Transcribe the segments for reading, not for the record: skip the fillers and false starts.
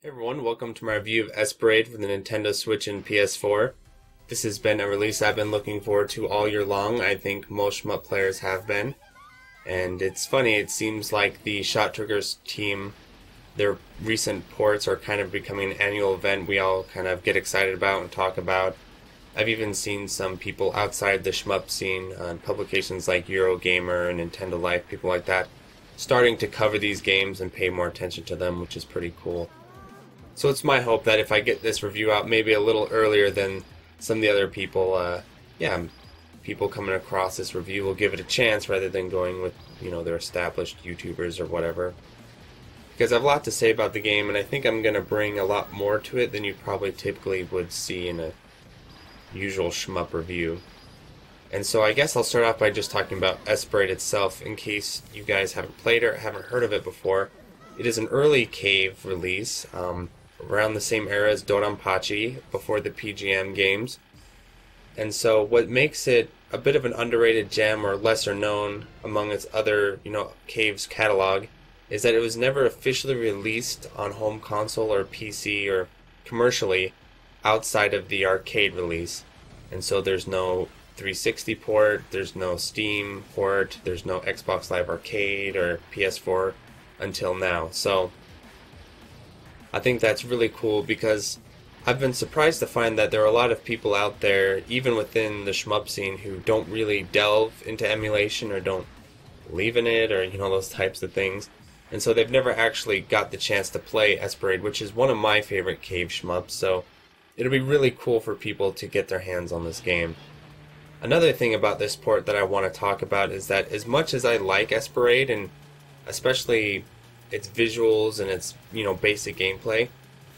Hey everyone, welcome to my review of Esper for the Nintendo Switch and PS4. This has been a release I've been looking forward to all year long. I think most shmup players have been. And it's funny, it seems like the Shottriggers team, their recent ports are kind of becoming an annual event we all kind of get excited about and talk about. I've even seen some people outside the shmup scene on publications like Eurogamer and Nintendo Life, people like that, starting to cover these games and pay more attention to them, which is pretty cool. So it's my hope that if I get this review out maybe a little earlier than some of the other people, people coming across this review will give it a chance rather than going with, their established YouTubers or whatever. Because I have a lot to say about the game, and I think I'm going to bring a lot more to it than you probably typically would see in a usual shmup review. And so I guess I'll start off by just talking about Esper itself, in case you guys haven't played or haven't heard of it before. It is an early Cave release, around the same era as Doranpachi, before the PGM games. And so what makes it a bit of an underrated gem or lesser known among its other, Cave's catalog is that it was never officially released on home console or PC or commercially outside of the arcade release. And so there's no 360 port, there's no Steam port, there's no Xbox Live Arcade or PS4 until now. So I think that's really cool because I've been surprised to find that there are a lot of people out there, even within the shmup scene, who don't really delve into emulation or don't believe in it or, those types of things. And so they've never actually got the chance to play Esper, which is one of my favorite Cave shmups, so it'll be really cool for people to get their hands on this game. Another thing about this port that I want to talk about is that as much as I like Esper, and especially its visuals and its, basic gameplay,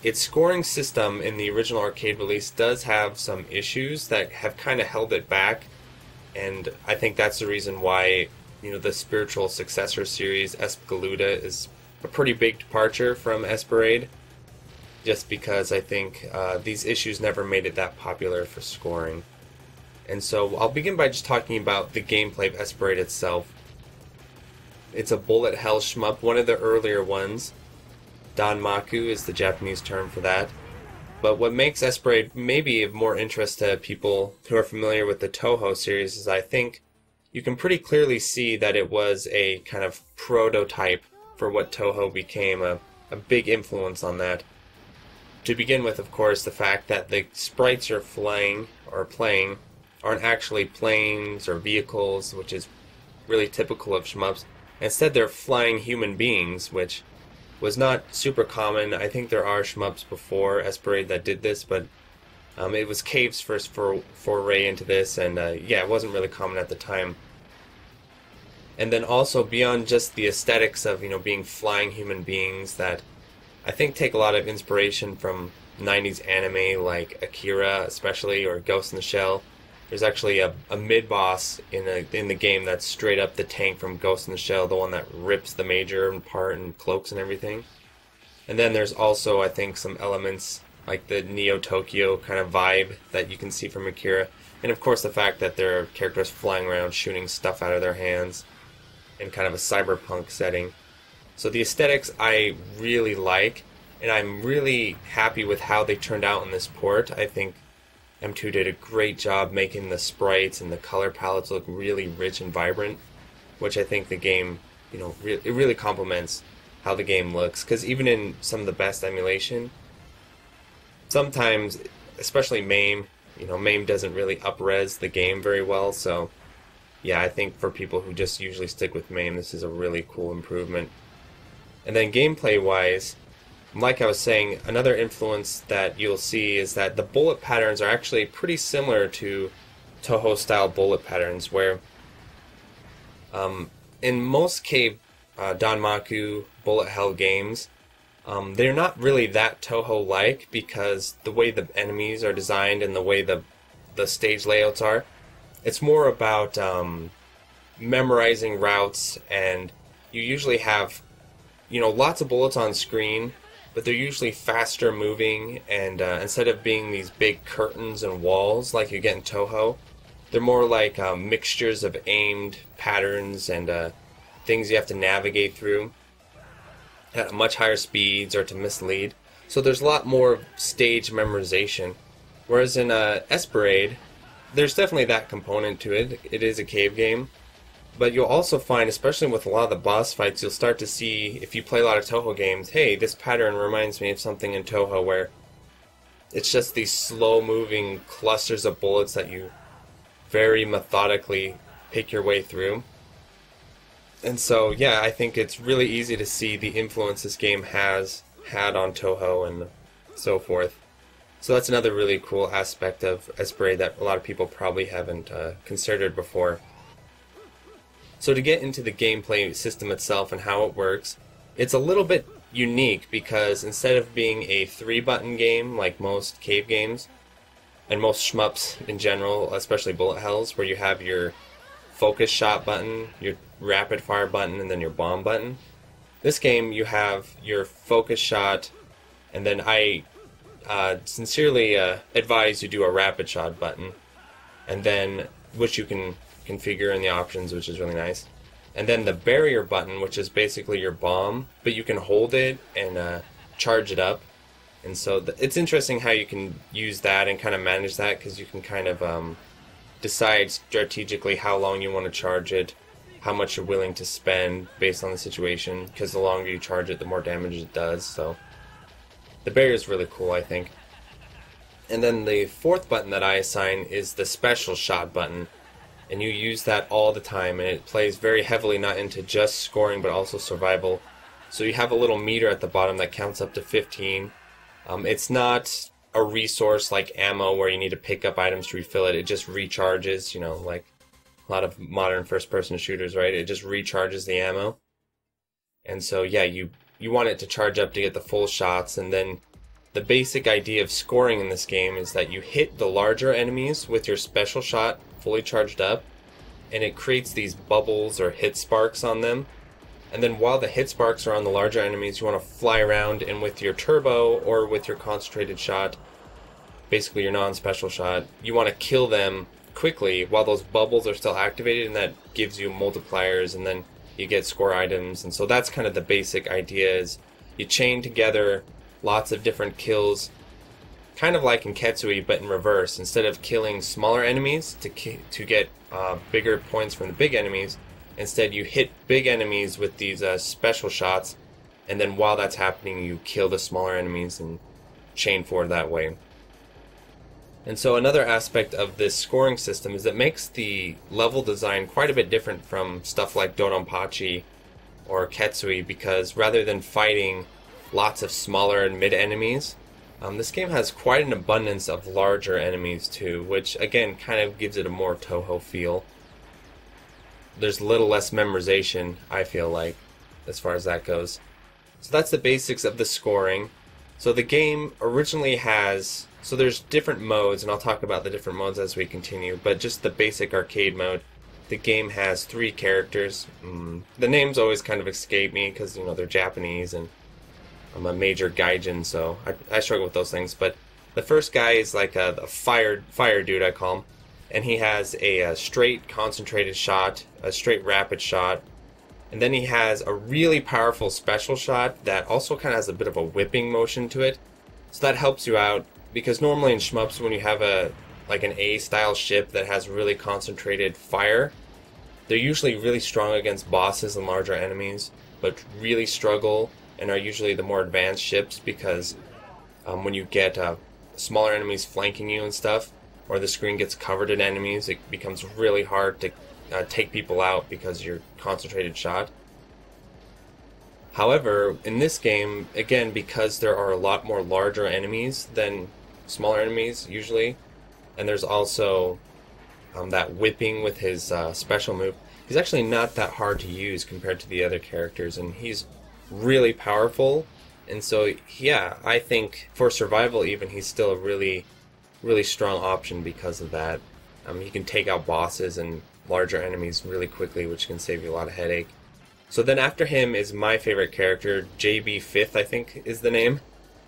its scoring system in the original arcade release does have some issues that have kind of held it back, and I think that's the reason why, the spiritual successor series, Espgaluda, is a pretty big departure from Esper, just because I think these issues never made it that popular for scoring. And so I'll begin by just talking about the gameplay of Esper itself. It's a bullet hell shmup, one of the earlier ones. Danmaku is the Japanese term for that. But what makes Esper maybe of more interest to people who are familiar with the Toho series is I think you can pretty clearly see that it was a kind of prototype for what Toho became, a big influence on that. To begin with, of course, the fact that the sprites you're flying or playing aren't actually planes or vehicles, which is really typical of shmups. Instead, they're flying human beings, which was not super common. I think there are shmups before Esper that did this, but it was Cave's first foray into this, and it wasn't really common at the time. And then also, beyond just the aesthetics of, being flying human beings that I think take a lot of inspiration from 90s anime like Akira especially, or Ghost in the Shell. There's actually a mid-boss in the game that's straight up the tank from Ghost in the Shell, the one that rips the Major apart and cloaks and everything. And then there's also, I think, some elements like the Neo Tokyo kind of vibe that you can see from Akira. And of course the fact that there are characters flying around shooting stuff out of their hands in kind of a cyberpunk setting. So the aesthetics I really like, and I'm really happy with how they turned out in this port. I think M2 did a great job making the sprites and the color palettes look really rich and vibrant, which I think the game, it really complements how the game looks. Because even in some of the best emulation, sometimes, especially MAME, MAME doesn't really up-res the game very well. So, I think for people who just usually stick with MAME, this is a really cool improvement. And then gameplay-wise, like I was saying, another influence that you'll see is that the bullet patterns are actually pretty similar to Toho-style bullet patterns, where in most Cave Danmaku bullet hell games, they're not really that Toho-like because the way the enemies are designed and the way the stage layouts are, it's more about memorizing routes, and you usually have, lots of bullets on screen, but they're usually faster moving, and instead of being these big curtains and walls like you get in Toho, they're more like mixtures of aimed patterns and things you have to navigate through. at much higher speeds or to mislead. So there's a lot more stage memorization. Whereas in Esper, there's definitely that component to it. It is a cave game. But you'll also find, especially with a lot of the boss fights, you'll start to see, if you play a lot of Toho games, hey, this pattern reminds me of something in Toho where it's just these slow-moving clusters of bullets that you very methodically pick your way through. And so, yeah, I think it's really easy to see the influence this game has had on Toho and so forth. So that's another really cool aspect of Esper that a lot of people probably haven't considered before. So to get into the gameplay system itself and how it works, it's a little bit unique because instead of being a 3-button game like most cave games, and most shmups in general, especially bullet hells, where you have your focus shot button, your rapid fire button, and then your bomb button, this game you have your focus shot, and then I sincerely advise you do a rapid shot button, and then which you can configure in the options, which is really nice. And then the barrier button, which is basically your bomb, but you can hold it and charge it up. And so it's interesting how you can use that and kind of manage that, because you can kind of decide strategically how long you want to charge it, how much you're willing to spend based on the situation, because the longer you charge it, the more damage it does. So the barrier is really cool, I think. And then the 4th button that I assign is the special shot button. And you use that all the time, and it plays very heavily not into just scoring but also survival. So you have a little meter at the bottom that counts up to 15. It's not a resource like ammo where you need to pick up items to refill it. It just recharges, you know, like a lot of modern first-person shooters, right? It just recharges the ammo. And so, yeah, you want it to charge up to get the full shots, and then the basic idea of scoring in this game is that you hit the larger enemies with your special shot fully charged up, and it creates these bubbles or hit sparks on them. And then while the hit sparks are on the larger enemies, you want to fly around, and with your turbo or with your concentrated shot, basically your non-special shot, you want to kill them quickly while those bubbles are still activated, and that gives you multipliers, and then you get score items. And so that's kind of the basic idea, is you chain together lots of different kills, kind of like in Ketsui, but in reverse. Instead of killing smaller enemies to get bigger points from the big enemies, instead you hit big enemies with these special shots, and then while that's happening you kill the smaller enemies and chain forward that way. And so another aspect of this scoring system is it makes the level design quite a bit different from stuff like Dodonpachi or Ketsui, because rather than fighting lots of smaller and mid enemies, this game has quite an abundance of larger enemies too, which again kind of gives it a more Toho feel. There's a little less memorization, I feel like, as far as that goes. So that's the basics of the scoring. So the game originally has, so there's different modes, and I'll talk about the different modes as we continue, but just the basic arcade mode, the game has 3 characters. The names always kind of escape me because, you know, they're Japanese, and I'm a major gaijin, so I struggle with those things. But the first guy is like a fire dude, I call him, and he has a straight concentrated shot, a straight rapid shot, and then he has a really powerful special shot that also kind of has a bit of a whipping motion to it. So that helps you out, because normally in shmups, when you have like an A-style ship that has really concentrated fire, they're usually really strong against bosses and larger enemies, but really struggle and are usually the more advanced ships, because when you get smaller enemies flanking you and stuff, or the screen gets covered in enemies, it becomes really hard to take people out because of your concentrated shot. However, in this game, again, because there are a lot more larger enemies than smaller enemies usually, and there's also that whipping with his special move, he's actually not that hard to use compared to the other characters, and he's really powerful. And so, yeah, I think for survival even, he's still a really, really strong option because of that. He can take out bosses and larger enemies really quickly, which can save you a lot of headache. So then after him is my favorite character, JB5th, I think is the name.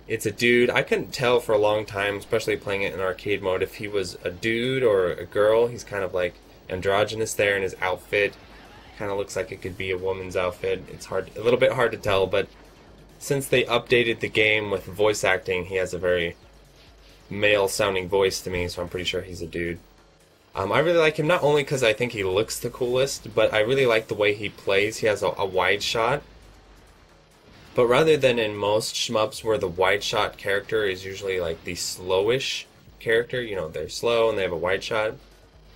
It's a dude. I couldn't tell for a long time, especially playing it in arcade mode, if he was a dude or a girl. He's kind of like androgynous there in his outfit. Kind of looks like it could be a woman's outfit. It's a little bit hard to tell, but since they updated the game with voice acting, he has a very male-sounding voice to me, so I'm pretty sure he's a dude. I really like him not only because I think he looks the coolest, but I really like the way he plays. He has a wide shot. But rather than in most shmups where the wide shot character is usually like the slowish character, you know, they're slow and they have a wide shot.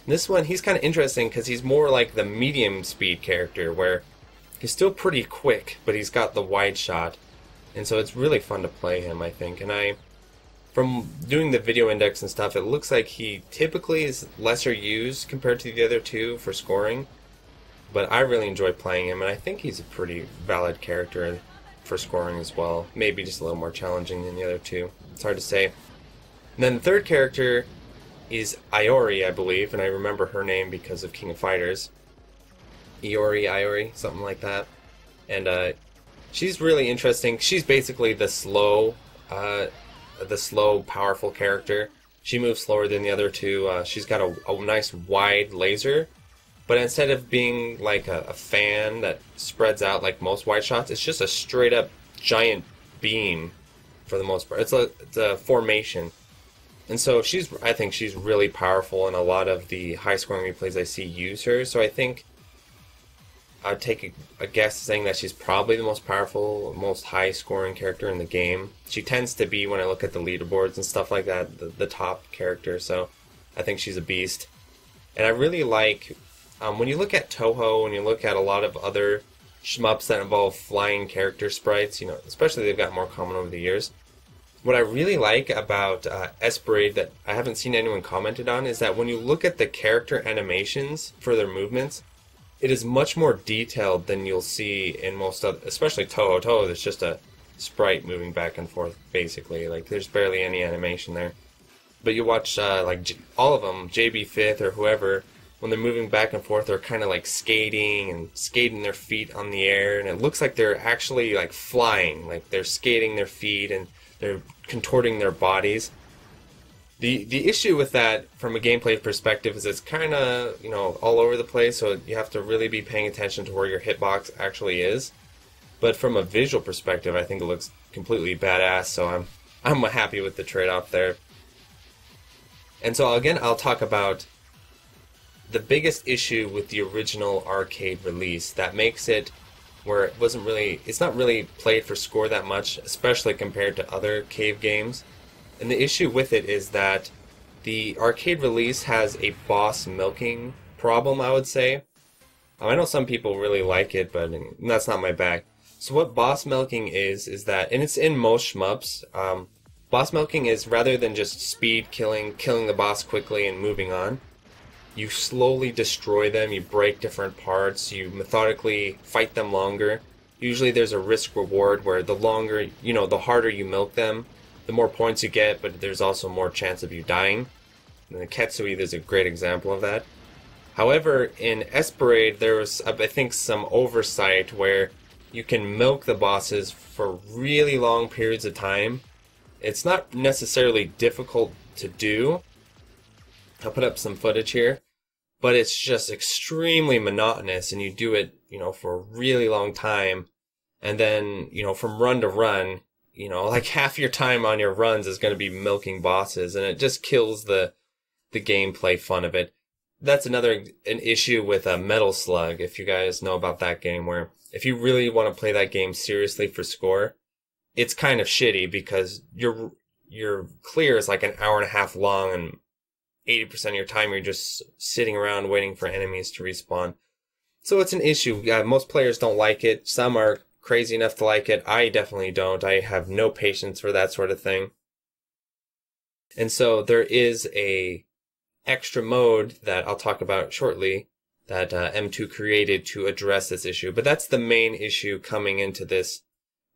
This one, he's kind of interesting because he's more like the medium speed character where he's still pretty quick, but he's got the wide shot. And so it's really fun to play him, I think. And from doing the video index and stuff, it looks like he typically is lesser used compared to the other two for scoring. But I really enjoy playing him, and I think he's a pretty valid character for scoring as well. Maybe just a little more challenging than the other two. It's hard to say. And then the third character is Iori, I believe, and I remember her name because of King of Fighters. Iori, something like that. And she's really interesting. She's basically the slow, powerful character. She moves slower than the other two. She's got a nice wide laser. But instead of being like a fan that spreads out like most wide shots, it's just a straight up giant beam for the most part. It's a formation. And so I think she's really powerful, and a lot of the high scoring replays I see use her. So I think I'd take a guess saying that she's probably the most powerful, most high scoring character in the game. She tends to be, when I look at the leaderboards and stuff like that, the top character. So I think she's a beast. And I really like... when you look at Toho, when you look at a lot of other shmups that involve flying character sprites, you know, especially they've got more common over the years. What I really like about Esper that I haven't seen anyone commented on is that when you look at the character animations for their movements, it is much more detailed than you'll see in most other, especially Toho. Toho, there's just a sprite moving back and forth, basically. Like, there's barely any animation there. But you watch, like, all of them, JB5th or whoever, when they're moving back and forth, they're kind of like skating their feet on the air, and it looks like they're actually like flying, like they're skating their feet and they're contorting their bodies. The issue with that from a gameplay perspective is it's kind of, you know, all over the place, so you have to really be paying attention to where your hitbox actually is. But from a visual perspective, I think it looks completely badass, so I'm happy with the trade-off there. And so again, I'll talk about the biggest issue with the original arcade release that makes it where it's not really played for score that much, especially compared to other cave games. And the issue with it is that the arcade release has a boss milking problem, I would say. I know some people really like it, but that's not my bag. So what boss milking is that, and it's in most shmups, boss milking is rather than just speed killing the boss quickly and moving on, you slowly destroy them, you break different parts, you methodically fight them longer. Usually there's a risk reward where the longer, you know, the harder you milk them, the more points you get, but there's also more chance of you dying. And the Ketsui, there's a great example of that. However, in Esper, there was, I think, some oversight where you can milk the bosses for really long periods of time. It's not necessarily difficult to do. I'll put up some footage here. But it's just extremely monotonous, and you do it, you know, for a really long time. And then, you know, from run to run, you know, like half your time on your runs is going to be milking bosses, and it just kills the gameplay fun of it. That's an issue with Metal Slug, if you guys know about that game, where if you really want to play that game seriously for score, it's kind of shitty because your clear is like an hour and a half long, and 80% of your time you're just sitting around waiting for enemies to respawn. So it's an issue. Most players don't like it. Some are crazy enough to like it. I definitely don't. I have no patience for that sort of thing. And so there is a extra mode that I'll talk about shortly that M2 created to address this issue. But that's the main issue coming into this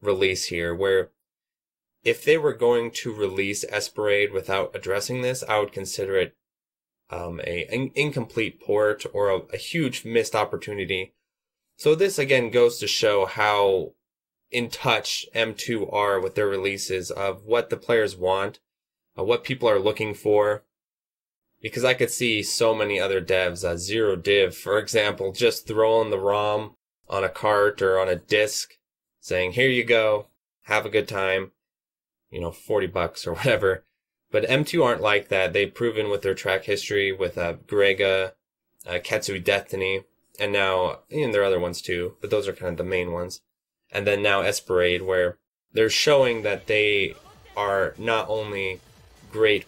release here, where if they were going to release Esper without addressing this, I would consider it an incomplete port or a huge missed opportunity. So this again goes to show how in touch M2 are with their releases of what the players want, what people are looking for. Because I could see so many other devs, Zero Div, for example, just throwing the ROM on a cart or on a disc, saying, here you go, have a good time, 40 bucks or whatever. But M2 aren't like that. They've proven with their track history with Grega, Ketsui Destiny, and now, and there are other ones too, but those are kind of the main ones. And then now Esper, where they're showing that they are not only great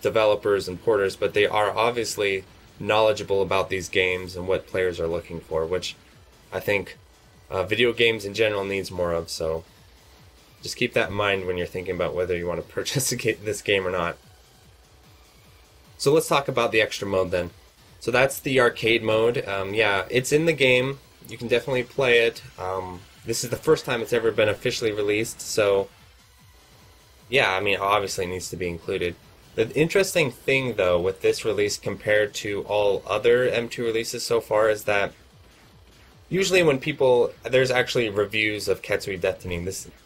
developers and porters, but they are obviously knowledgeable about these games and what players are looking for, which I think video games in general needs more of. So just keep that in mind when you're thinking about whether you want to purchase this game or not. So let's talk about the extra mode then. So that's the arcade mode. Yeah, it's in the game. You can definitely play it. This is the first time it's ever been officially released, so yeah, I mean, obviously it needs to be included. The interesting thing, though, with this release compared to all other M2 releases so far is that usually when there's actually reviews of Ketsui Destiny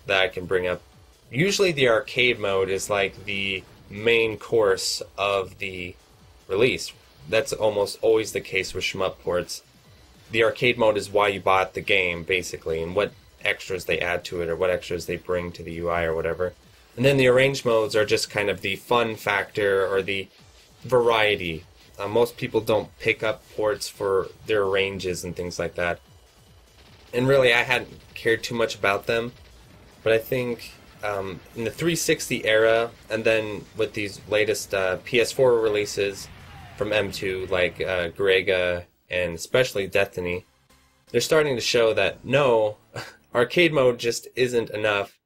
that I can bring up. Usually the arcade mode is like the main course of the release. That's almost always the case with shmup ports. The arcade mode is why you bought the game, basically, and what extras they add to it or what extras they bring to the UI or whatever. And then the arranged modes are just kind of the fun factor or the variety. Most people don't pick up ports for their ranges and things like that. And really, I hadn't cared too much about them. But I think in the 360 era, and then with these latest PS4 releases from M2, like Grega and especially Destiny, they're starting to show that no, arcade mode just isn't enough.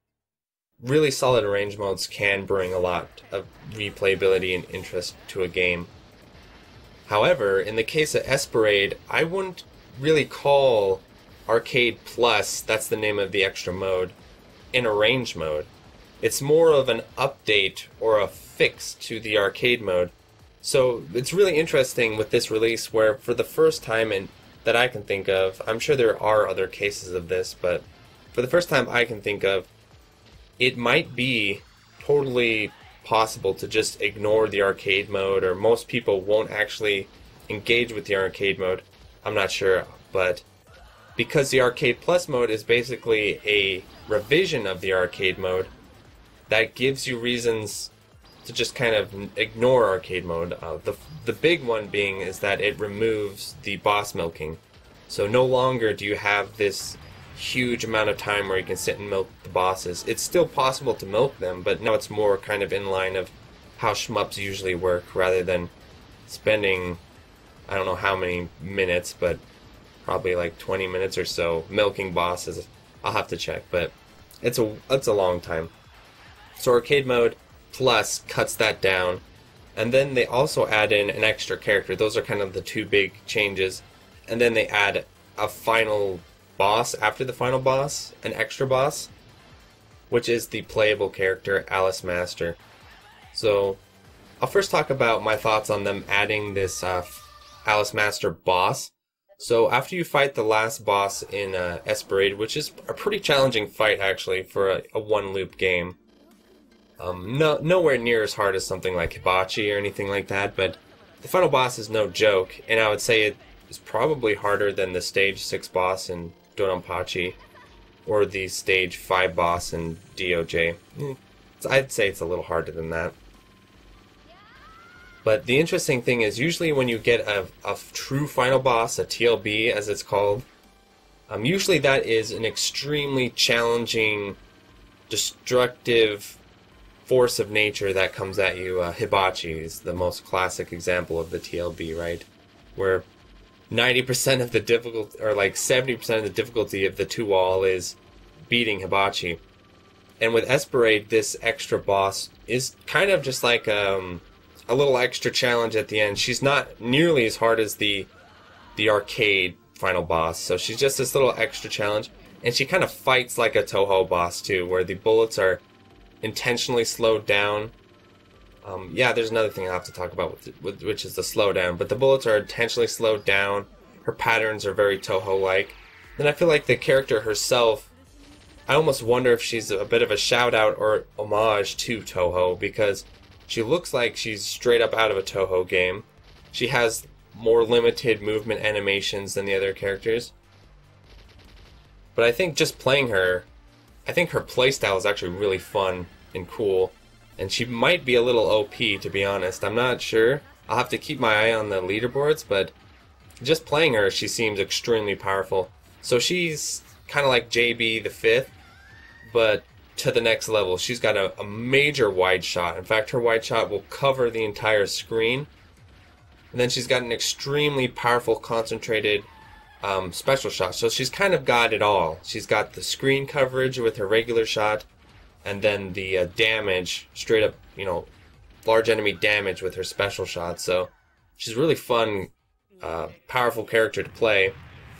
Really solid arrange modes can bring a lot of replayability and interest to a game. However, in the case of Esper, I wouldn't really call Arcade Plus, that's the name of the extra mode, an arrange mode. It's more of an update or a fix to the arcade mode. So it's really interesting with this release where for the first time that I can think of, I'm sure there are other cases of this, but for the first time I can think of, it might be totally possible to just ignore the arcade mode, or most people won't actually engage with the arcade mode. I'm not sure, but because the Arcade Plus mode is basically a revision of the arcade mode, that gives you reasons to just kind of ignore arcade mode. The big one being is that it removes the boss milking. So no longer do you have this huge amount of time where you can sit and milk the bosses. It's still possible to milk them, but now it's more kind of in line of how shmups usually work, rather than spending, I don't know how many minutes, but probably like 20 minutes or so milking bosses. I'll have to check, but it's a long time. So arcade mode Plus cuts that down, and then they also add in an extra character. Those are kind of the two big changes. And then they add a final boss after the final boss, an extra boss, which is the playable character Alice Master. So I'll first talk about my thoughts on them adding this Alice Master boss. So after you fight the last boss in Esper, which is a pretty challenging fight actually for a one-loop game. Nowhere near as hard as something like Hibachi or anything like that, but the final boss is no joke, and I would say it is probably harder than the stage 6 boss in Dononpachi or the stage 5 boss in DOJ. I'd say it's a little harder than that. But the interesting thing is, usually when you get a true final boss, a TLB as it's called, usually that is an extremely challenging, destructive force of nature that comes at you. Hibachi is the most classic example of the TLB, right? Where 90% of the difficulty, or like 70% of the difficulty of the 2-wall is beating Hibachi. And with Esper, this extra boss is kind of just like a little extra challenge at the end. She's not nearly as hard as the arcade final boss, so she's just this little extra challenge. And she kind of fights like a Toho boss too, where the bullets are intentionally slowed down. Yeah, there's another thing I'll have to talk about, which is the slowdown. But the bullets are intentionally slowed down. Her patterns are very Toho-like. And I feel like the character herself, I almost wonder if she's a bit of a shout-out or homage to Toho, because she looks like she's straight up out of a Toho game. She has more limited movement animations than the other characters. But I think just playing her, I think her playstyle is actually really fun and cool, and she might be a little OP, to be honest. I'm not sure. I'll have to keep my eye on the leaderboards, but just playing her, she seems extremely powerful. So she's kind of like JB the 5th, but to the next level. She's got a major wide shot. In fact, her wide shot will cover the entire screen. And then she's got an extremely powerful, concentrated special shot. So she's kind of got it all. She's got the screen coverage with her regular shot, and then the damage, straight up, large enemy damage with her special shot. So she's a really fun, powerful character to play.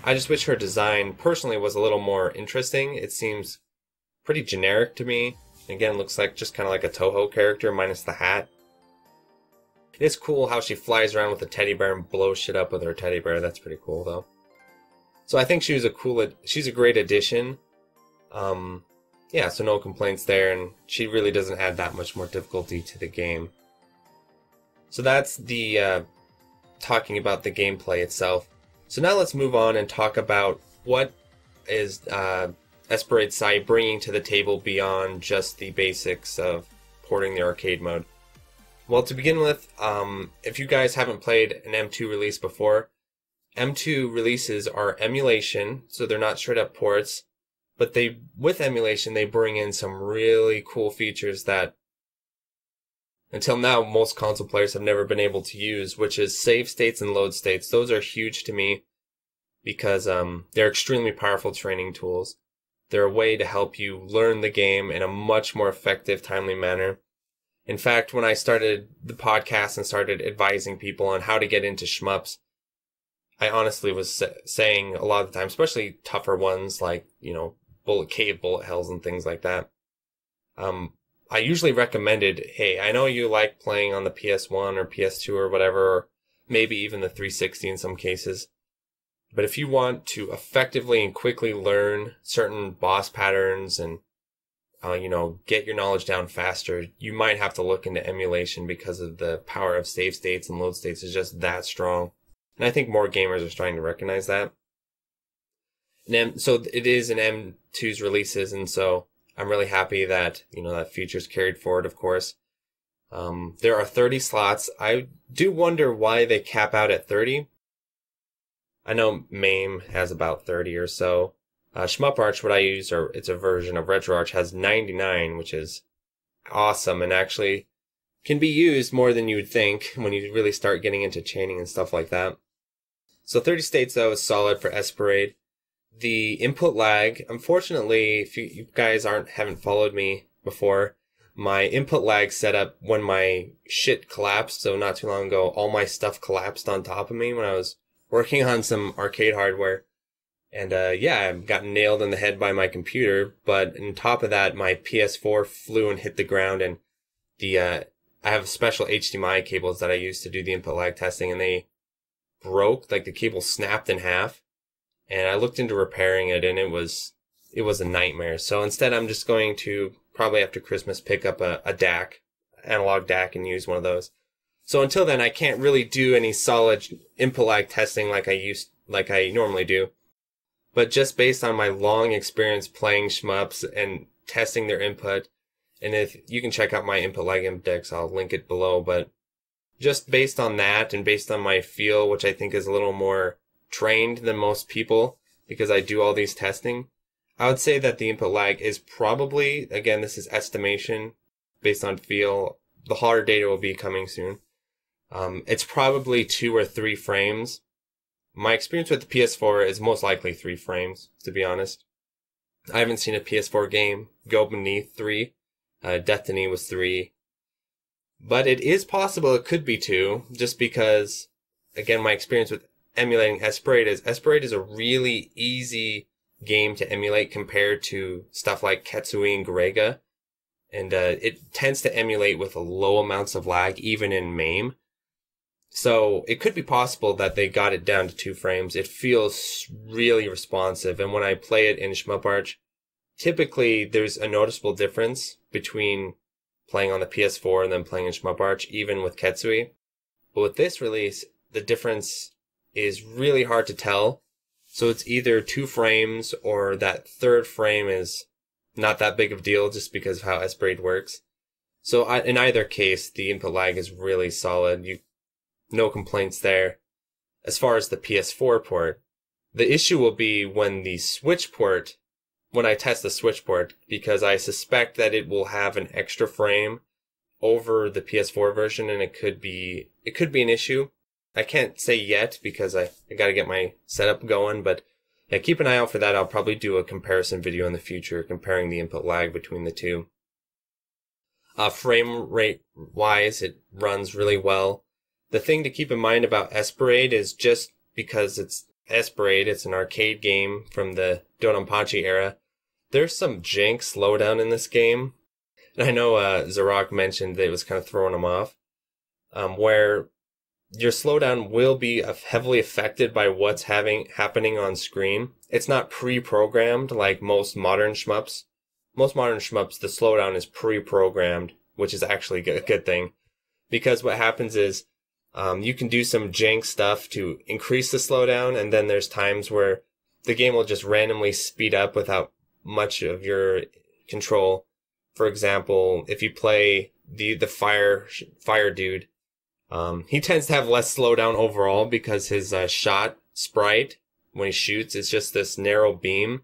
I just wish her design, personally, was a little more interesting. It seems pretty generic to me. Again, looks like just kind of like a Toho character minus the hat. It's cool how she flies around with a teddy bear and blows shit up with her teddy bear. That's pretty cool, though. So I think she's a great addition. Yeah, so no complaints there, and she really doesn't add that much more difficulty to the game. So that's the talking about the gameplay itself. So now let's move on and talk about what is Esper side bringing to the table beyond just the basics of porting the arcade mode. Well, to begin with, if you guys haven't played an M2 release before, M2 releases are emulation, so they're not straight up ports, but with emulation they bring in some really cool features that until now most console players have never been able to use, which is save states and load states. Those are huge to me because they're extremely powerful training tools. They're a way to help you learn the game in a much more effective, timely manner. In fact, when I started the podcast and started advising people on how to get into shmups, I honestly was saying a lot of the time, especially tougher ones like, bullet hells and things like that. I usually recommended, hey, I know you like playing on the PS1 or PS2 or whatever, or maybe even the 360 in some cases. But if you want to effectively and quickly learn certain boss patterns and, get your knowledge down faster, you might have to look into emulation because of the power of save states and load states is just that strong. And I think more gamers are starting to recognize that. So it is in M2's releases, and so I'm really happy that, that feature's carried forward, of course. There are 30 slots. I do wonder why they cap out at 30. I know MAME has about 30 or so. shmup-arch, what I use, it's a version of RetroArch, has 99, which is awesome and actually can be used more than you would think when you really start getting into chaining and stuff like that. So 30 states, though, is solid for Esper. The input lag, unfortunately, if you guys haven't followed me before, my input lag set up when my shit collapsed. So not too long ago, all my stuff collapsed on top of me when I was working on some arcade hardware. And I got nailed in the head by my computer. But on top of that, my PS4 flew and hit the ground. And I have special HDMI cables that I use to do the input lag testing, and they broke, like the cable snapped in half. And I looked into repairing it, and it was a nightmare. So instead, I'm just going to probably after Christmas pick up a DAC, analog DAC, and use one of those. So until then, I can't really do any solid input lag testing like I normally do. But just based on my long experience playing shmups and testing their input, and if you can check out my input lag index, I'll link it below. But just based on that and based on my feel, which I think is a little more trained than most people because I do all these testing, I would say that the input lag is probably, again, this is estimation based on feel. The harder data will be coming soon. It's probably 2 or 3 frames. My experience with the PS4 is most likely 3 frames, to be honest. I haven't seen a PS4 game go beneath 3. Destiny was 3. But it is possible it could be 2, just because, again, my experience with emulating Esper is a really easy game to emulate compared to stuff like Ketsui and Garega. And it tends to emulate with low amounts of lag, even in MAME. So it could be possible that they got it down to 2 frames. It feels really responsive. And when I play it in shmup-arch, typically there's a noticeable difference between playing on the PS4 and then playing in shmup-arch, even with Ketsui. But with this release, the difference is really hard to tell. So it's either 2 frames or that 3rd frame is not that big of a deal just because of how Esper works. So in either case, the input lag is really solid. No complaints there. As far as the PS4 port, the issue will be when I test the Switch port, because I suspect that it will have an extra frame over the PS4 version, and it could be an issue. I can't say yet because I gotta get my setup going, but yeah, keep an eye out for that. I'll probably do a comparison video in the future comparing the input lag between the two. Frame rate wise, it runs really well. The thing to keep in mind about Esper is just because it's Esper, it's an arcade game from the Donanpachi era, there's some jank slowdown in this game. And I know Zarok mentioned that it was kind of throwing him off, where your slowdown will be heavily affected by what's happening on screen. It's not pre-programmed like most modern shmups. Most modern shmups, the slowdown is pre-programmed, which is actually a good thing. Because what happens is, you can do some jank stuff to increase the slowdown, and then there's times where the game will just randomly speed up without much of your control. For example, if you play the fire dude, he tends to have less slowdown overall because his shot sprite when he shoots is just this narrow beam,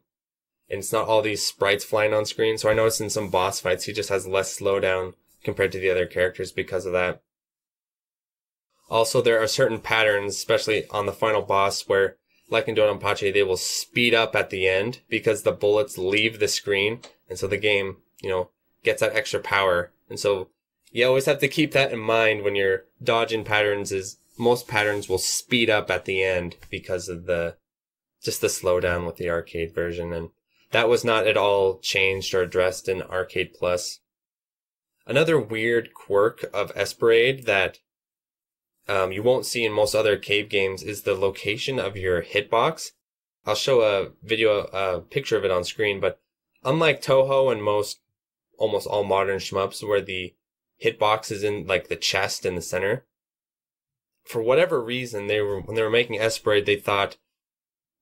and it's not all these sprites flying on screen. So I noticed in some boss fights he just has less slowdown compared to the other characters because of that. Also, there are certain patterns, especially on the final boss, where, like in Donanpachi, they will speed up at the end because the bullets leave the screen, and so the game, gets that extra power. And so you always have to keep that in mind when you're dodging patterns, is most patterns will speed up at the end because of just the slowdown with the arcade version, and that was not at all changed or addressed in Arcade Plus. Another weird quirk of Esper that you won't see in most other arcade games is the location of your hitbox. I'll show a picture of it on screen, but unlike Toho and almost all modern shmups where the hitbox is in like the chest in the center, for whatever reason when they were making Esper, they thought,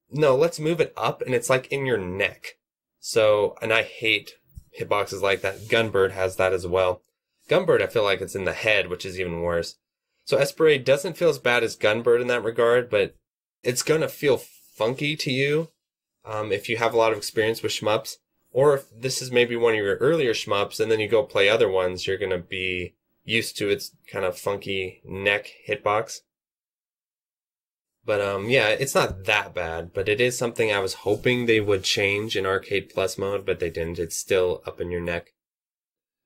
no, let's move it up and it's like in your neck. So, and I hate hitboxes like that. Gunbird has that as well. Gunbird, I feel like it's in the head, which is even worse. So Esper doesn't feel as bad as Gunbird in that regard, but it's gonna feel funky to you if you have a lot of experience with shmups, or if this is maybe one of your earlier shmups and then you go play other ones, you're gonna be used to its kind of funky neck hitbox. But yeah, it's not that bad, but it is something I was hoping they would change in Arcade Plus mode, but they didn't. It's still up in your neck.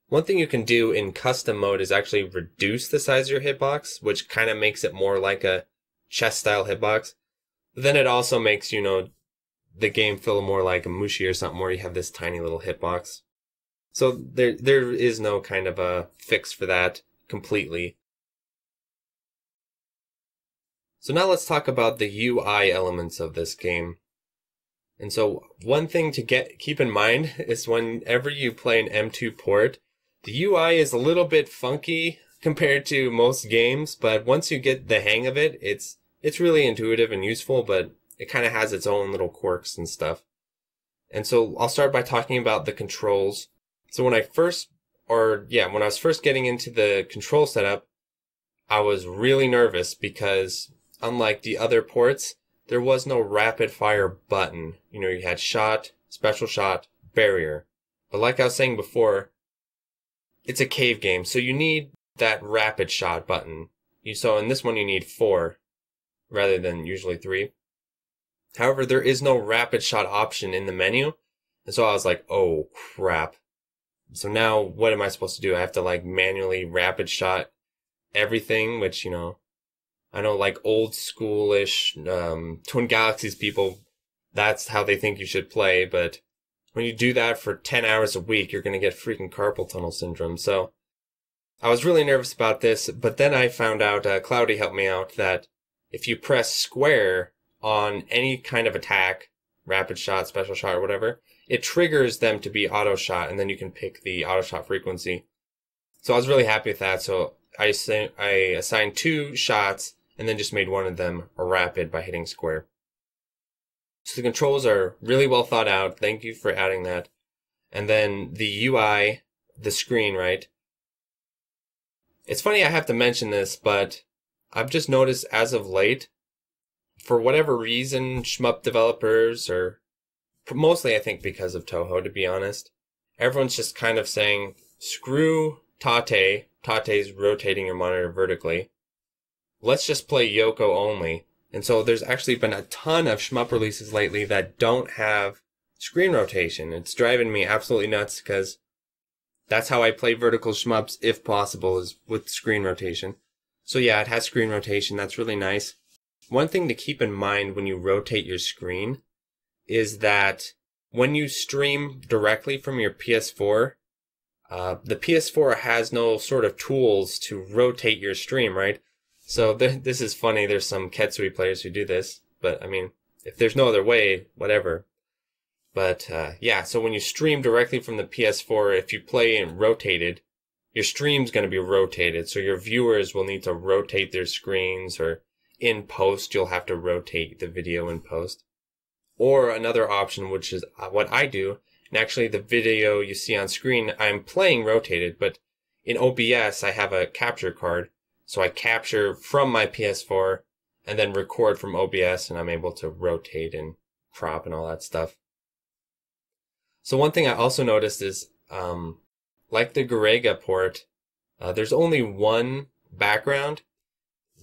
One thing you can do in custom mode is actually reduce the size of your hitbox, which kind of makes it more like a chess-style hitbox. But then it also makes, the game feel more like a Mushi or something where you have this tiny little hitbox. So there is no kind of a fix for that completely. So now let's talk about the UI elements of this game. And so one thing to keep in mind is whenever you play an M2 port, the UI is a little bit funky compared to most games, but once you get the hang of it, it's really intuitive and useful, but it kind of has its own little quirks and stuff. And so I'll start by talking about the controls. So when I was first getting into the control setup, I was really nervous because unlike the other ports, there was no rapid fire button. You had shot, special shot, barrier. But like I was saying before, it's a cave game, so you need that rapid shot button. So in this one you need 4, rather than usually 3. However, there is no rapid shot option in the menu, and so I was like, oh crap. So now what am I supposed to do? I have to manually rapid shot everything, which, I know old schoolish Twin Galaxies people, that's how they think you should play, but when you do that for 10 hours a week, you're going to get freaking carpal tunnel syndrome. So I was really nervous about this, but then I found out, Cloudy helped me out, that if you press square on any kind of attack, rapid shot, special shot, or whatever, it triggers them to be auto shot, and then you can pick the auto shot frequency. So I was really happy with that. So I assigned 2 shots and then just made one of them a rapid by hitting square. So the controls are really well thought out. Thank you for adding that. And then the UI, the screen, right? It's funny I have to mention this, but I've just noticed as of late, for whatever reason, shmup developers, or mostly I think because of Toho, to be honest, everyone's just kind of saying, screw Tate. Tate's rotating your monitor vertically. Let's just play Yoko only. And so there's actually been a ton of shmup releases lately that don't have screen rotation. It's driving me absolutely nuts because that's how I play vertical shmups, if possible, is with screen rotation. So yeah, it has screen rotation. That's really nice. One thing to keep in mind when you rotate your screen is that when you stream directly from your PS4, the PS4 has no sort of tools to rotate your stream, right? So this is funny. There's some Ketsui players who do this, but I mean, if there's no other way, whatever. But yeah, so when you stream directly from the PS4, if you play and rotated, your stream's going to be rotated. So your viewers will need to rotate their screens, or in post, you'll have to rotate the video in post. Or another option, which is what I do, and actually the video you see on screen, I'm playing rotated, but in OBS, I have a capture card. So I capture from my PS4 and then record from OBS, and I'm able to rotate and crop and all that stuff. So one thing I also noticed is, like the Garega port, there's only one background.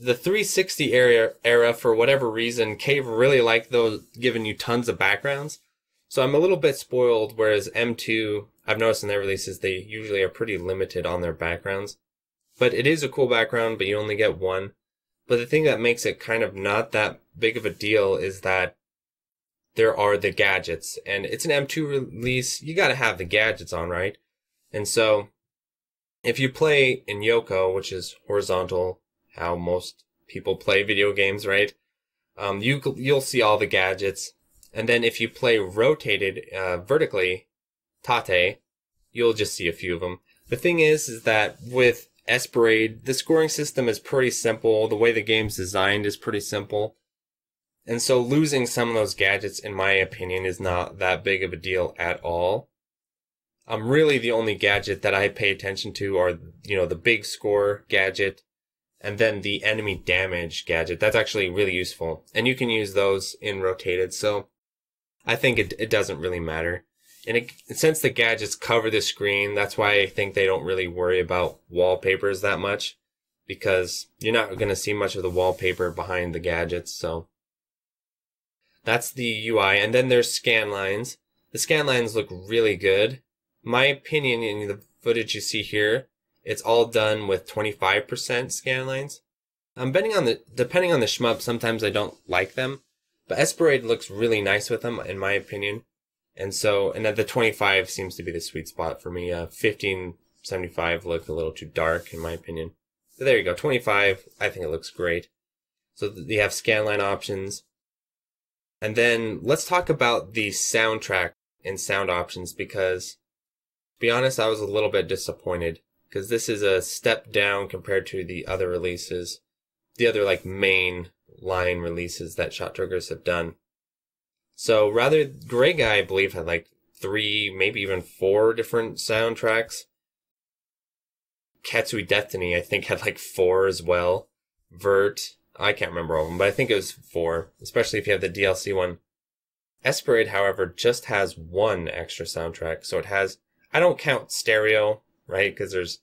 The 360 era, for whatever reason, Cave really liked those, giving you tons of backgrounds. So I'm a little bit spoiled, whereas M2, I've noticed in their releases, they usually are pretty limited on their backgrounds. But it is a cool background, but you only get one. But the thing that makes it kind of not that big of a deal is that there are the gadgets. And it's an M2 release, you gotta have the gadgets on, right? And so, if you play in Yoko, which is horizontal, how most people play video games, right? You'll see all the gadgets. And then if you play rotated vertically, Tate, you'll just see a few of them. The thing is that with Esper, the scoring system is pretty simple. The way the game's designed is pretty simple. And so losing some of those gadgets, in my opinion, is not that big of a deal at all. Really the only gadget that I pay attention to are, the big score gadget, and then the enemy damage gadget. That's actually really useful. And you can use those in rotated, so I think it doesn't really matter. And since the gadgets cover the screen, that's why I think they don't really worry about wallpapers that much, because you're not going to see much of the wallpaper behind the gadgets, so that's the UI. And then there's scan lines. The scan lines look really good. My opinion, in the footage you see here, it's all done with 25% scan lines. Depending on the shmup, sometimes I don't like them, but Esper looks really nice with them, in my opinion. And then the 25 seems to be the sweet spot for me. 1575 look a little too dark, in my opinion. So there you go, 25, I think it looks great. So they have scanline options. And then let's talk about the soundtrack and sound options, because, to be honest, I was a little bit disappointed, because this is a step down compared to the other releases, the other main line releases that Shottriggers have done. So Garega, I believe, had 3, maybe even 4 different soundtracks. Ketsui Destiny, I think, had 4 as well. Vert, I can't remember all of them, but I think it was 4, especially if you have the DLC one. Esper, however, just has 1 extra soundtrack. So it has, I don't count stereo, right? Because there's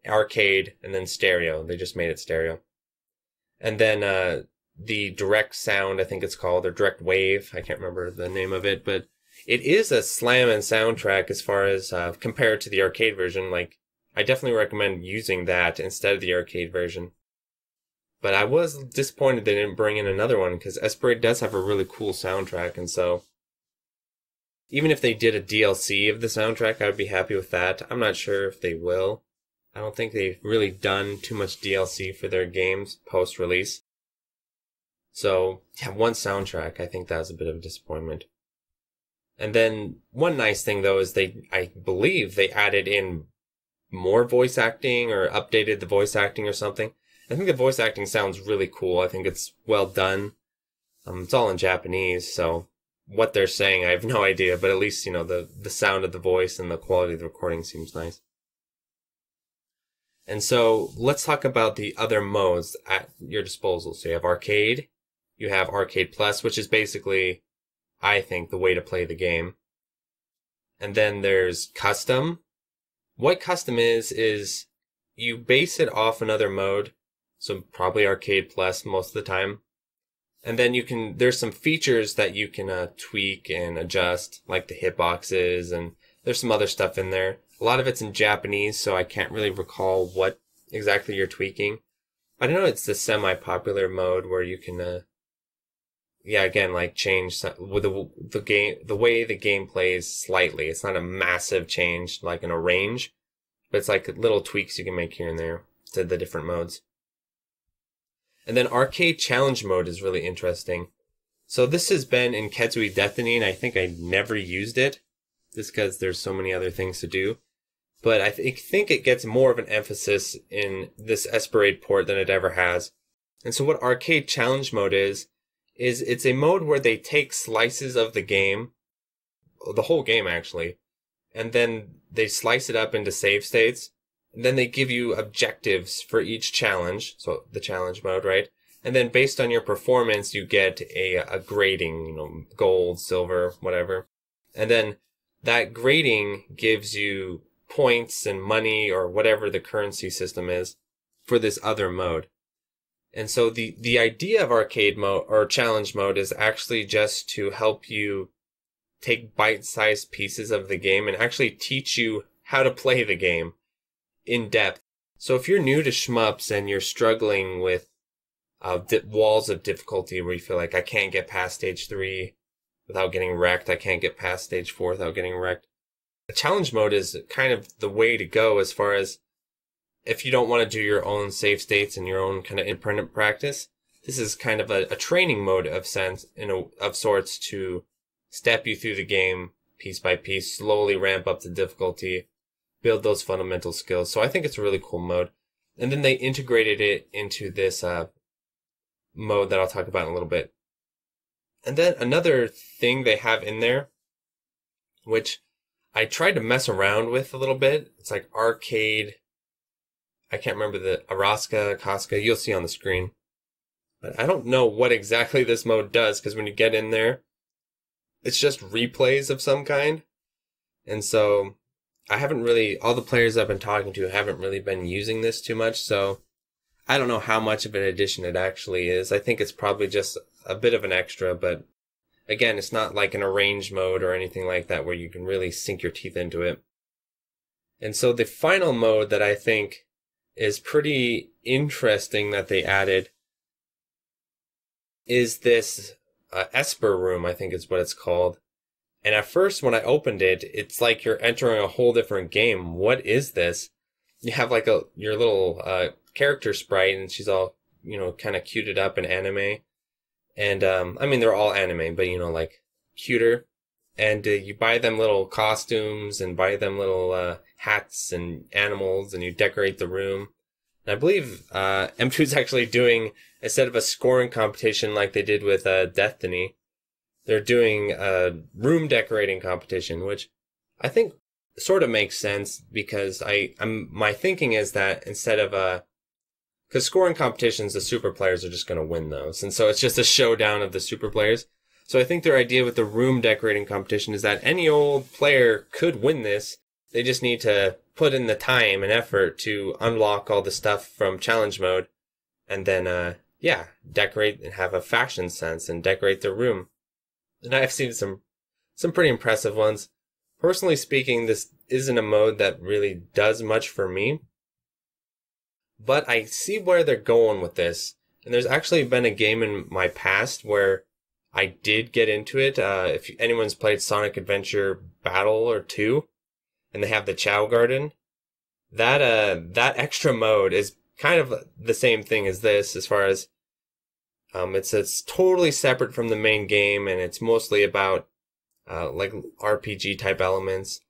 arcade and then stereo. They just made it stereo. And then the direct sound, I think it's called, or direct wave. I can't remember the name of it, but it is a slamming soundtrack as far as compared to the arcade version. I definitely recommend using that instead of the arcade version. But I was disappointed they didn't bring in another one, because Esper does have a really cool soundtrack, and so even if they did a DLC of the soundtrack, I would be happy with that. I'm not sure if they will. I don't think they've really done too much DLC for their games post-release. So, yeah, 1 soundtrack, I think that was a bit of a disappointment. And then one nice thing, though, is I believe they added in more voice acting, or updated the voice acting or something. I think the voice acting sounds really cool. I think it's well done. It's all in Japanese, so what they're saying, I have no idea, but at least, the sound of the voice and the quality of the recording seems nice. And so let's talk about the other modes at your disposal. So you have Arcade, you have Arcade Plus, which is basically, I think, the way to play the game. And then there's Custom. What Custom is you base it off another mode, so probably Arcade Plus most of the time. And then there's some features that you can tweak and adjust, like the hitboxes, and there's some other stuff in there. A lot of it's in Japanese, so I can't really recall what exactly you're tweaking. But I know it's the semi-popular mode where you can, again, like change the way the game plays slightly. It's not a massive change, like in a range, but it's like little tweaks you can make here and there to the different modes. And then Arcade Challenge Mode is really interesting. So this has been in Ketsui Destiny, and I think I never used it, just because there's so many other things to do. But I think it gets more of an emphasis in this Esper port than it ever has. And so what Arcade Challenge Mode is it's a mode where they take slices of the game, the whole game actually, and then they slice it up into save states. And then they give you objectives for each challenge, so the challenge mode, right? And then based on your performance, you get a grading, gold, silver, whatever. And then that grading gives you points and money or whatever the currency system is for this other mode. And so the idea of arcade mode or challenge mode is actually just to help you take bite-sized pieces of the game and actually teach you how to play the game in depth. So if you're new to shmups and you're struggling with walls of difficulty where you feel like I can't get past stage 3 without getting wrecked, I can't get past stage 4 without getting wrecked, the challenge mode is kind of the way to go as far as if you don't want to do your own save states and your own kind of independent practice. This is kind of a training mode of sorts to step you through the game piece by piece, slowly ramp up the difficulty, build those fundamental skills. So I think it's a really cool mode. And then they integrated it into this mode that I'll talk about in a little bit. And then another thing they have in there, which I tried to mess around with a little bit. It's like arcade. I can't remember the Araska, Casca. You'll see on the screen. But I don't know what exactly this mode does, because when you get in there, it's just replays of some kind. And so I haven't really, all the players I've been talking to haven't really been using this too much, so I don't know how much of an addition it actually is. I think it's probably just a bit of an extra, but again, it's not like an arrange mode or anything like that where you can really sink your teeth into it. And so the final mode that I think is pretty interesting that they added is this Esper Room, I think is what it's called. And at first, when I opened it, it's like you're entering a whole different game. What is this? You have like your little character sprite, and she's all, kind of cuted up in anime. And, I mean, they're all anime, but, like, cuter. And you buy them little costumes and buy them little hats and animals, and you decorate the room. And I believe M2 is actually doing, instead of a scoring competition like they did with Destiny, they're doing a room decorating competition, which I think sort of makes sense because my thinking is that instead of because scoring competitions, the super players are just going to win those. And so it's just a showdown of the super players. So I think their idea with the room decorating competition is that any old player could win this. They just need to put in the time and effort to unlock all the stuff from challenge mode and then, decorate and have a fashion sense and decorate their room. And I've seen some pretty impressive ones. Personally speaking, this isn't a mode that really does much for me. But I see where they're going with this. And there's actually been a game in my past where I did get into it. If anyone's played Sonic Adventure Battle or 2, and they have the Chow Garden, that extra mode is kind of the same thing as this as far as it's totally separate from the main game, and it's mostly about like RPG type elements.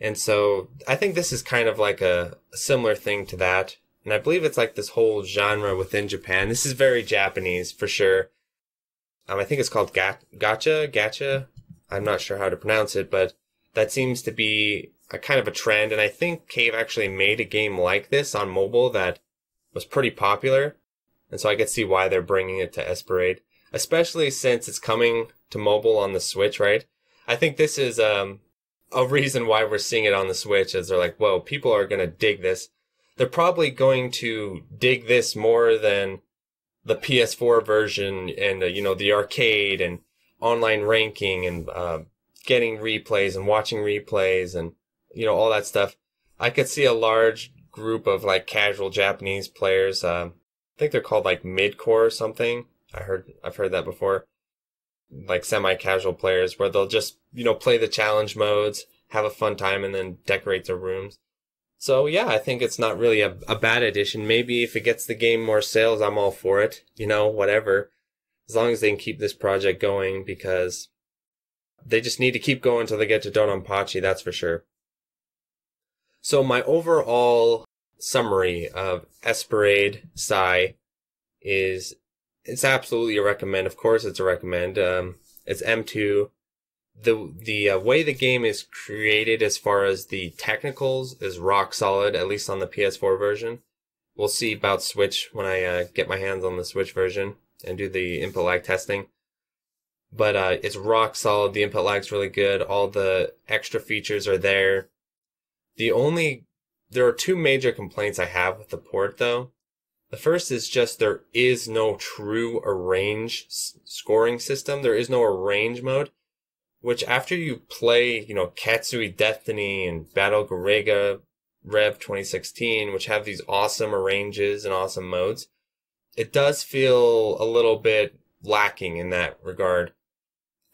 And so I think this is kind of like a similar thing to that. And I believe it's like this whole genre within Japan. This is very Japanese for sure. I think it's called gacha. I'm not sure how to pronounce it, but that seems to be a kind of a trend. And I think Cave actually made a game like this on mobile that was pretty popular. And so I could see why they're bringing it to Esper, especially since it's coming to mobile on the Switch, right? I think this is a reason why we're seeing it on the Switch, is they're like, whoa, people are going to dig this. They're probably going to dig this more than the PS4 version and, the arcade and online ranking and getting replays and watching replays and, all that stuff. I could see a large group of like casual Japanese players. I think they're called like mid-core or something. I've heard that before. Like semi-casual players where they'll just, play the challenge modes, have a fun time, and then decorate their rooms. So yeah, I think it's not really a bad addition. Maybe if it gets the game more sales, I'm all for it. Whatever. As long as they can keep this project going, because they just need to keep going until they get to Dononpachi, that's for sure. So my overall summary of Esper Sai is, it's absolutely a recommend. Of course it's a recommend. It's M2. The way the game is created as far as the technicals is rock solid, at least on the PS4 version. We'll see about Switch when I get my hands on the Switch version and do the input lag testing. But it's rock solid. The input lag's really good. All the extra features are there. There are two major complaints I have with the port though. The first is just there is no true arrange scoring system. There is no arrange mode, which after you play, Katsui Destiny and Battle Garega Rev 2016, which have these awesome arranges and awesome modes, it does feel a little bit lacking in that regard.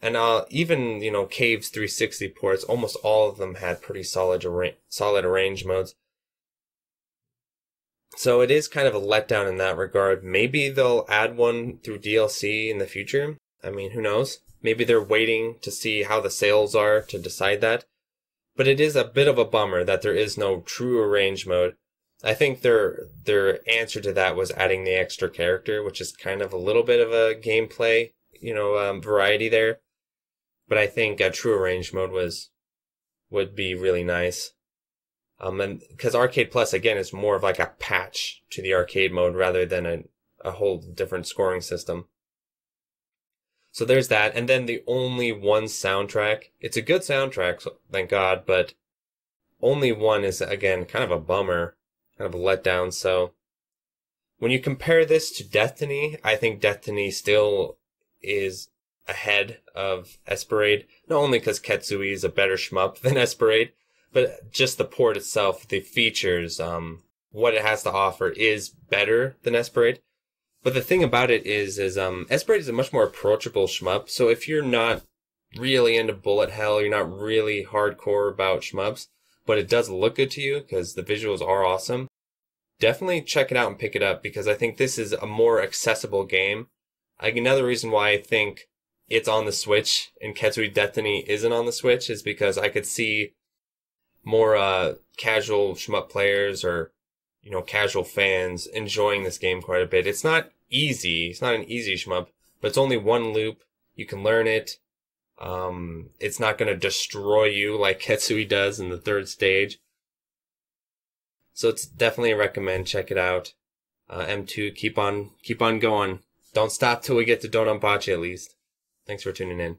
And even, Cave's 360 ports, almost all of them had pretty solid arrange modes. So it is kind of a letdown in that regard. Maybe they'll add one through DLC in the future. I mean, who knows? Maybe they're waiting to see how the sales are to decide that. But it is a bit of a bummer that there is no true arrange mode. I think their answer to that was adding the extra character, which is kind of a little bit of a gameplay, variety there. But I think a true arrange mode would be really nice. And because Arcade Plus, again, is more of like a patch to the arcade mode rather than a whole different scoring system. So there's that. And then the only one soundtrack. It's a good soundtrack, so thank God, but only one is, again, kind of a bummer, kind of a letdown. So when you compare this to Destiny, I think Destiny still is ahead of Esper, not only because Katsui is a better shmup than Esper, but just the port itself, the features, what it has to offer is better than Esper. But the thing about it is Esper is a much more approachable shmup. So if you're not really into bullet hell, you're not really hardcore about shmups, but it does look good to you because the visuals are awesome, definitely check it out and pick it up, because I think this is a more accessible game. Like, another reason why I think it's on the Switch and Katsui Destiny isn't on the Switch is because I could see more casual shmup players or casual fans enjoying this game quite a bit. It's not easy. It's not an easy shmup, but it's only one loop. You can learn it. It's not going to destroy you like Katsui does in the third stage. So it's definitely a recommend. Check it out. M2, keep on going. Don't stop till we get to Dononpachi at least. Thanks for tuning in.